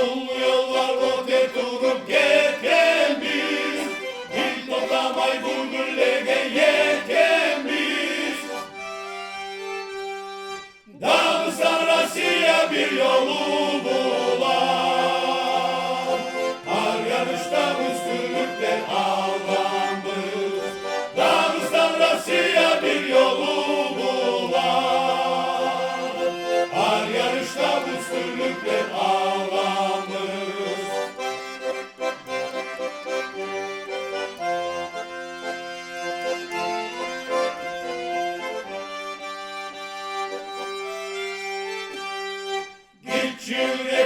Ulu yollar öte durup geçemiz. Bir toplamay bulgurlege yetemiz. Dağıstan Rusya bir yolu bulan. Har yarışta üstünlükler ağlanmış. Dağıstan Rusya bir yolu bulan. Har yarışta üstünlükler ağlanmış. Git yüreğe